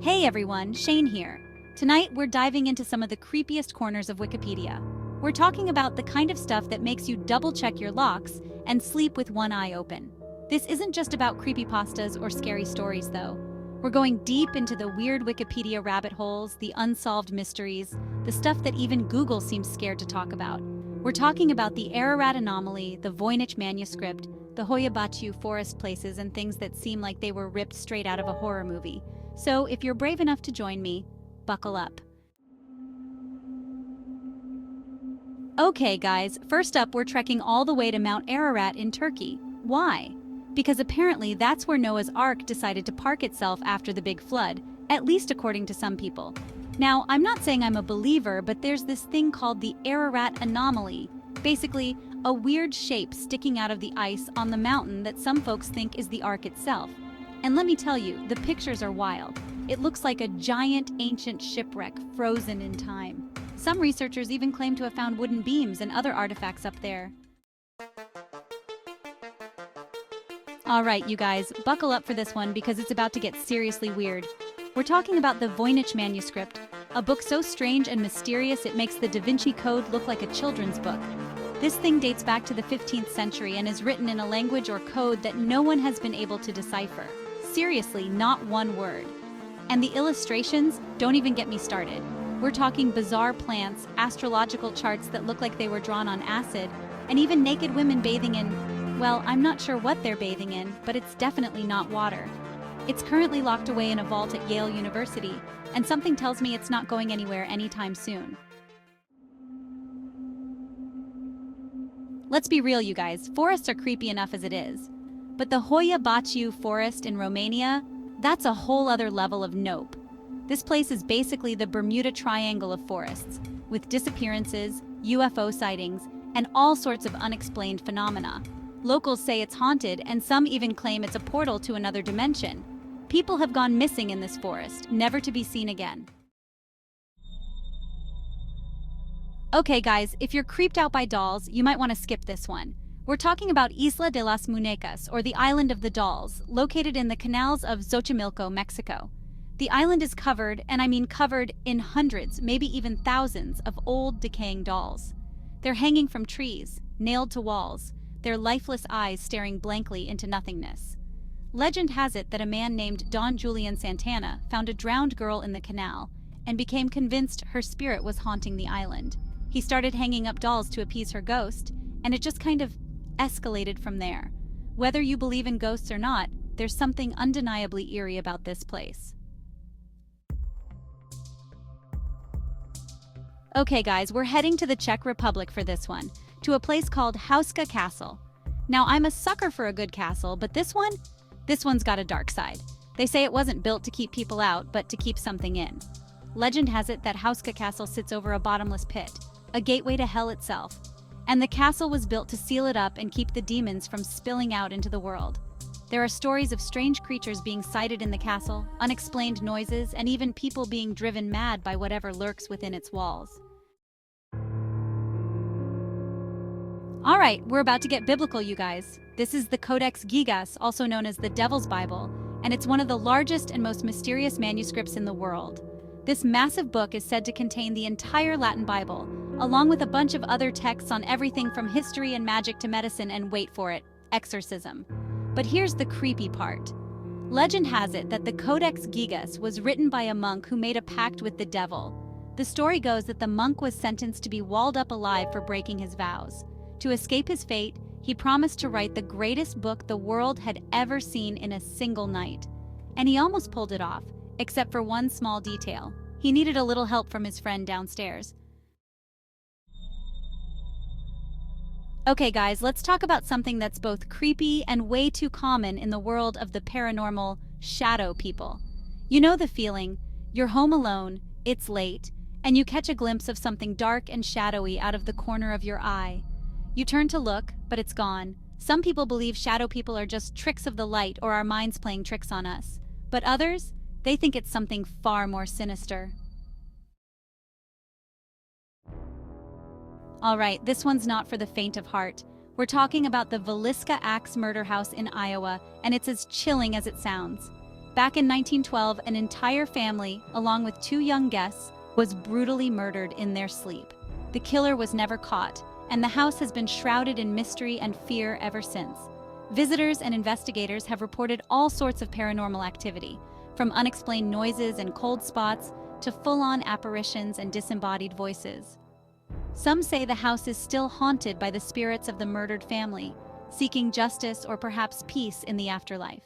Hey everyone, Shane here. Tonight we're diving into some of the creepiest corners of Wikipedia. We're talking about the kind of stuff that makes you double-check your locks and sleep with one eye open. This isn't just about creepypastas or scary stories, though. We're going deep into the weird Wikipedia rabbit holes, the unsolved mysteries, the stuff that even Google seems scared to talk about. We're talking about the Ararat anomaly, the Voynich manuscript, the Hoia Baciu forest places, and things that seem like they were ripped straight out of a horror movie. So if you're brave enough to join me, buckle up. Okay guys, first up we're trekking all the way to Mount Ararat in Turkey. Why? Because apparently that's where Noah's Ark decided to park itself after the big flood, at least according to some people. Now, I'm not saying I'm a believer, but there's this thing called the Ararat anomaly. Basically, a weird shape sticking out of the ice on the mountain that some folks think is the Ark itself. And let me tell you, the pictures are wild. It looks like a giant ancient shipwreck frozen in time. Some researchers even claim to have found wooden beams and other artifacts up there. All right, you guys, buckle up for this one because it's about to get seriously weird. We're talking about the Voynich manuscript, a book so strange and mysterious it makes the Da Vinci Code look like a children's book. This thing dates back to the 15th century and is written in a language or code that no one has been able to decipher. Seriously, not one word. And the illustrations, don't even get me started. We're talking bizarre plants, astrological charts that look like they were drawn on acid, and even naked women bathing in, well, I'm not sure what they're bathing in, but it's definitely not water. It's currently locked away in a vault at Yale University, and something tells me it's not going anywhere anytime soon. Let's be real, you guys, forests are creepy enough as it is. But the Hoia Baciu forest in Romania, that's a whole other level of nope. This place is basically the Bermuda Triangle of forests, with disappearances, UFO sightings, and all sorts of unexplained phenomena. Locals say it's haunted, and some even claim it's a portal to another dimension. People have gone missing in this forest, never to be seen again. Okay guys, if you're creeped out by dolls, you might want to skip this one. We're talking about Isla de las Muñecas, or the Island of the Dolls, located in the canals of Xochimilco, Mexico. The island is covered, and I mean covered, in hundreds, maybe even thousands, of old, decaying dolls. They're hanging from trees, nailed to walls, their lifeless eyes staring blankly into nothingness. Legend has it that a man named Don Julian Santana found a drowned girl in the canal and became convinced her spirit was haunting the island. He started hanging up dolls to appease her ghost, and it just kind of escalated from there. Whether you believe in ghosts or not, there's something undeniably eerie about this place. Okay guys, we're heading to the Czech Republic for this one, to a place called Hauska Castle. Now I'm a sucker for a good castle, but this one's got a dark side. They say it wasn't built to keep people out, but to keep something in. Legend has it that Hauska Castle sits over a bottomless pit, a gateway to hell itself. And the castle was built to seal it up and keep the demons from spilling out into the world. There are stories of strange creatures being sighted in the castle, unexplained noises, and even people being driven mad by whatever lurks within its walls. Alright, we're about to get biblical, you guys. This is the Codex Gigas, also known as the Devil's Bible, and it's one of the largest and most mysterious manuscripts in the world. This massive book is said to contain the entire Latin Bible, along with a bunch of other texts on everything from history and magic to medicine and, wait for it, exorcism. But here's the creepy part. Legend has it that the Codex Gigas was written by a monk who made a pact with the devil. The story goes that the monk was sentenced to be walled up alive for breaking his vows. To escape his fate, he promised to write the greatest book the world had ever seen in a single night. And he almost pulled it off, except for one small detail. He needed a little help from his friend downstairs. Okay guys, let's talk about something that's both creepy and way too common in the world of the paranormal shadow people. You know the feeling, you're home alone, it's late, and you catch a glimpse of something dark and shadowy out of the corner of your eye. You turn to look, but it's gone. Some people believe shadow people are just tricks of the light or our minds playing tricks on us. But others, they think it's something far more sinister. Alright, this one's not for the faint of heart. We're talking about the Villisca Axe murder house in Iowa, and it's as chilling as it sounds. Back in 1912, an entire family, along with 2 young guests, was brutally murdered in their sleep. The killer was never caught, and the house has been shrouded in mystery and fear ever since. Visitors and investigators have reported all sorts of paranormal activity, from unexplained noises and cold spots to full-on apparitions and disembodied voices. Some say the house is still haunted by the spirits of the murdered family, seeking justice or perhaps peace in the afterlife.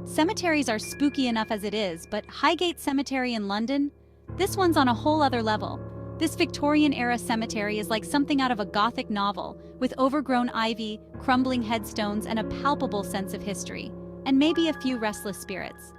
Cemeteries are spooky enough as it is, but Highgate Cemetery in London? This one's on a whole other level. This Victorian-era cemetery is like something out of a Gothic novel, with overgrown ivy, crumbling headstones, and a palpable sense of history, and maybe a few restless spirits.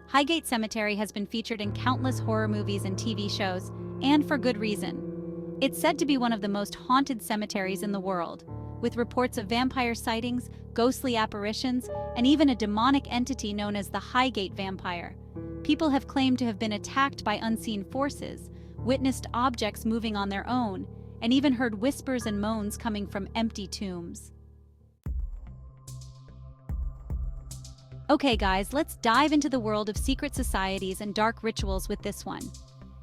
Highgate Cemetery has been featured in countless horror movies and TV shows, and for good reason. It's said to be one of the most haunted cemeteries in the world, with reports of vampire sightings, ghostly apparitions, and even a demonic entity known as the Highgate Vampire. People have claimed to have been attacked by unseen forces, witnessed objects moving on their own, and even heard whispers and moans coming from empty tombs. Okay guys, let's dive into the world of secret societies and dark rituals with this one.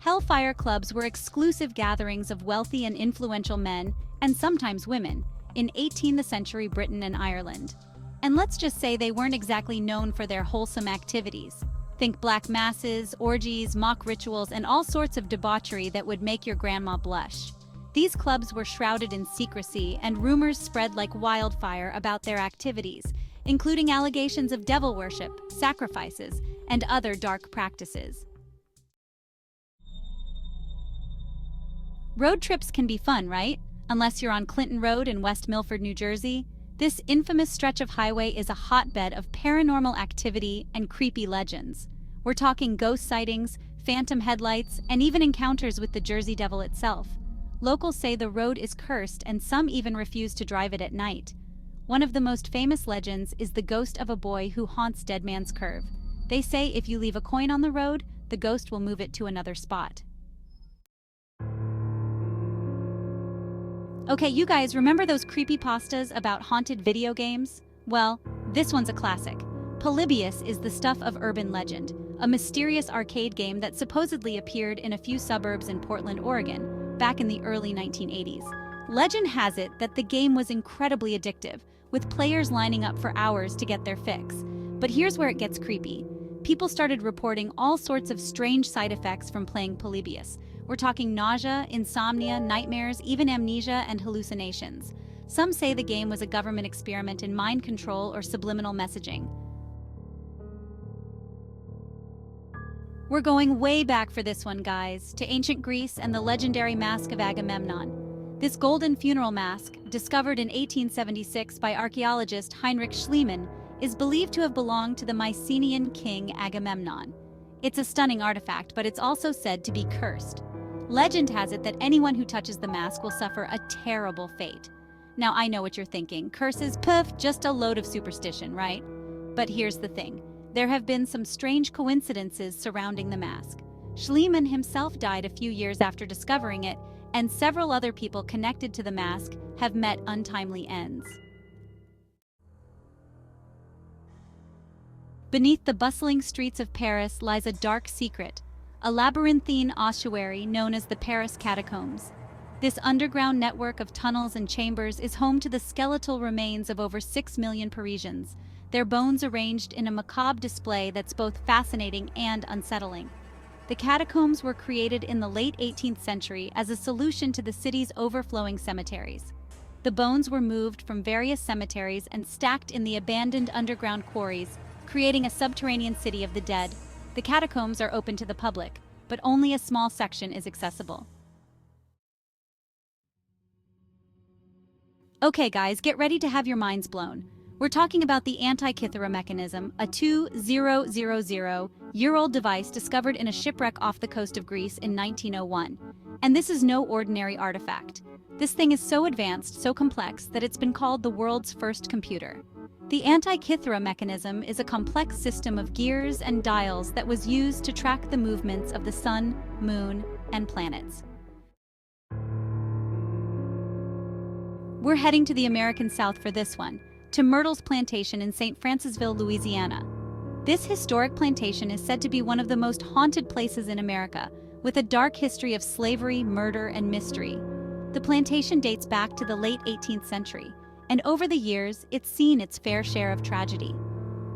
Hellfire clubs were exclusive gatherings of wealthy and influential men, and sometimes women, in 18th century Britain and Ireland. And let's just say they weren't exactly known for their wholesome activities. Think black masses, orgies, mock rituals, and all sorts of debauchery that would make your grandma blush. These clubs were shrouded in secrecy, and rumors spread like wildfire about their activities, including allegations of devil worship, sacrifices, and other dark practices. Road trips can be fun, right? Unless you're on Clinton Road in West Milford, New Jersey. This infamous stretch of highway is a hotbed of paranormal activity and creepy legends. We're talking ghost sightings, phantom headlights, and even encounters with the Jersey Devil itself. Locals say the road is cursed, and some even refuse to drive it at night. One of the most famous legends is the ghost of a boy who haunts Dead Man's Curve. They say if you leave a coin on the road, the ghost will move it to another spot. Okay, you guys, remember those creepypastas about haunted video games? Well, this one's a classic. Polybius is the stuff of urban legend, a mysterious arcade game that supposedly appeared in a few suburbs in Portland, Oregon, back in the early 1980s. Legend has it that the game was incredibly addictive, with players lining up for hours to get their fix. But here's where it gets creepy. People started reporting all sorts of strange side effects from playing Polybius. We're talking nausea, insomnia, nightmares, even amnesia and hallucinations. Some say the game was a government experiment in mind control or subliminal messaging. We're going way back for this one, guys, to ancient Greece and the legendary Mask of Agamemnon. This golden funeral mask, discovered in 1876 by archaeologist Heinrich Schliemann, is believed to have belonged to the Mycenaean king Agamemnon. It's a stunning artifact, but it's also said to be cursed. Legend has it that anyone who touches the mask will suffer a terrible fate. Now, I know what you're thinking. Curses, poof, just a load of superstition, right? But here's the thing. There have been some strange coincidences surrounding the mask. Schliemann himself died a few years after discovering it, and several other people connected to the mask have met untimely ends. Beneath the bustling streets of Paris lies a dark secret, a labyrinthine ossuary known as the Paris Catacombs. This underground network of tunnels and chambers is home to the skeletal remains of over 6 million Parisians, their bones arranged in a macabre display that's both fascinating and unsettling. The catacombs were created in the late 18th century as a solution to the city's overflowing cemeteries. The bones were moved from various cemeteries and stacked in the abandoned underground quarries, creating a subterranean city of the dead. The catacombs are open to the public, but only a small section is accessible. Okay guys, get ready to have your minds blown. We're talking about the Antikythera mechanism, a 2000-year-old device discovered in a shipwreck off the coast of Greece in 1901. And this is no ordinary artifact. This thing is so advanced, so complex, that it's been called the world's first computer. The Antikythera mechanism is a complex system of gears and dials that was used to track the movements of the sun, moon, and planets. We're heading to the American South for this one. to Myrtle's plantation in St. Francisville, Louisiana. This historic plantation is said to be one of the most haunted places in America, with a dark history of slavery, murder, and mystery. The plantation dates back to the late 18th century, and over the years, it's seen its fair share of tragedy.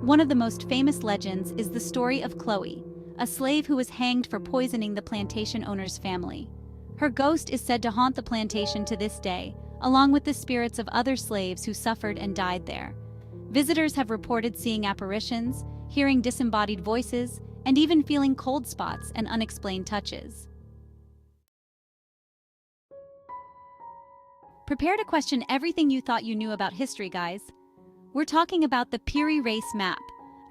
One of the most famous legends is the story of Chloe, a slave who was hanged for poisoning the plantation owner's family. Her ghost is said to haunt the plantation to this day, along with the spirits of other slaves who suffered and died there. Visitors have reported seeing apparitions, hearing disembodied voices, and even feeling cold spots and unexplained touches. Prepare to question everything you thought you knew about history, guys. We're talking about the Piri Reis map,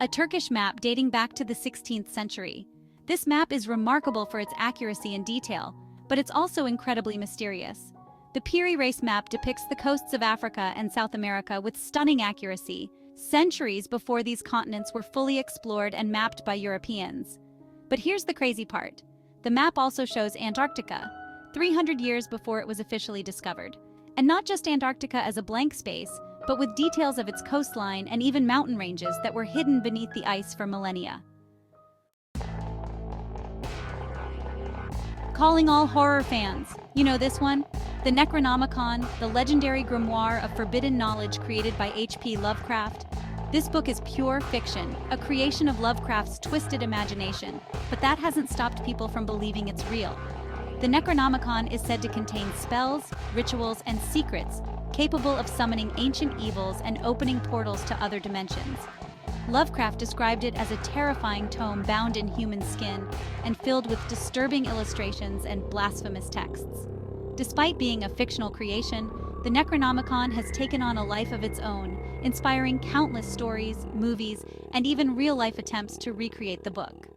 a Turkish map dating back to the 16th century. This map is remarkable for its accuracy and detail, but it's also incredibly mysterious. The Piri Reis map depicts the coasts of Africa and South America with stunning accuracy, centuries before these continents were fully explored and mapped by Europeans. But here's the crazy part. The map also shows Antarctica, 300 years before it was officially discovered. And not just Antarctica as a blank space, but with details of its coastline and even mountain ranges that were hidden beneath the ice for millennia. Calling all horror fans. You know this one? The Necronomicon, the legendary grimoire of forbidden knowledge created by H.P. Lovecraft. This book is pure fiction, a creation of Lovecraft's twisted imagination, but that hasn't stopped people from believing it's real. The Necronomicon is said to contain spells, rituals, and secrets capable of summoning ancient evils and opening portals to other dimensions. Lovecraft described it as a terrifying tome bound in human skin and filled with disturbing illustrations and blasphemous texts. Despite being a fictional creation, the Necronomicon has taken on a life of its own, inspiring countless stories, movies, and even real-life attempts to recreate the book.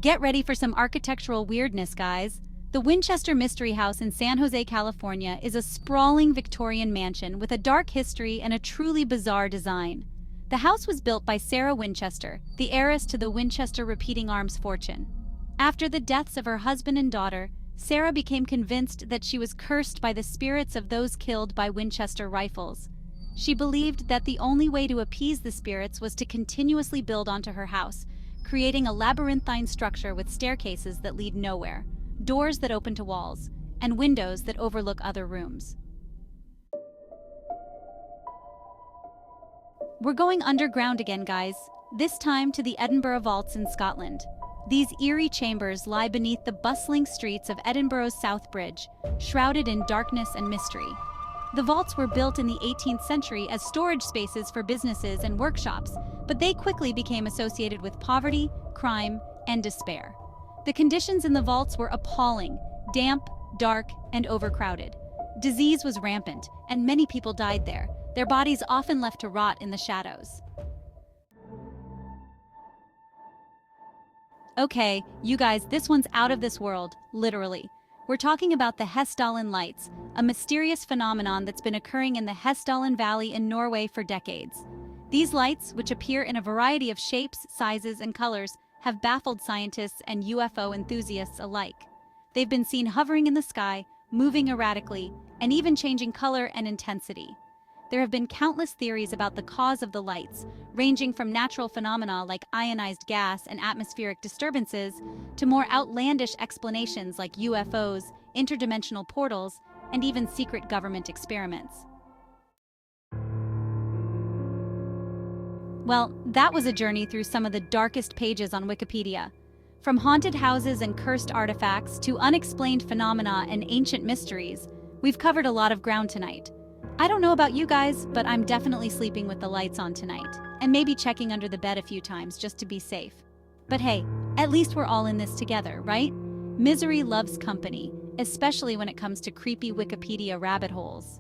Get ready for some architectural weirdness, guys. The Winchester Mystery House in San Jose, California is a sprawling Victorian mansion with a dark history and a truly bizarre design. The house was built by Sarah Winchester, the heiress to the Winchester repeating arms fortune. After the deaths of her husband and daughter, Sarah became convinced that she was cursed by the spirits of those killed by Winchester rifles. She believed that the only way to appease the spirits was to continuously build onto her house, creating a labyrinthine structure with staircases that lead nowhere, doors that open to walls, and windows that overlook other rooms. We're going underground again, guys, this time to the Edinburgh Vaults in Scotland. These eerie chambers lie beneath the bustling streets of Edinburgh's South Bridge, shrouded in darkness and mystery. The vaults were built in the 18th century as storage spaces for businesses and workshops, but they quickly became associated with poverty, crime, and despair. The conditions in the vaults were appalling, damp, dark, and overcrowded. Disease was rampant, and many people died there, their bodies often left to rot in the shadows. Okay, you guys, this one's out of this world, literally. We're talking about the Hessdalen Lights, a mysterious phenomenon that's been occurring in the Hessdalen Valley in Norway for decades. These lights, which appear in a variety of shapes, sizes, and colors, have baffled scientists and UFO enthusiasts alike. They've been seen hovering in the sky, moving erratically, and even changing color and intensity. There have been countless theories about the cause of the lights, ranging from natural phenomena like ionized gas and atmospheric disturbances to more outlandish explanations like UFOs, interdimensional portals, and even secret government experiments. Well, that was a journey through some of the darkest pages on Wikipedia. From haunted houses and cursed artifacts to unexplained phenomena and ancient mysteries, we've covered a lot of ground tonight. I don't know about you guys, but I'm definitely sleeping with the lights on tonight, and maybe checking under the bed a few times just to be safe. But hey, at least we're all in this together, right? Misery loves company, especially when it comes to creepy Wikipedia rabbit holes.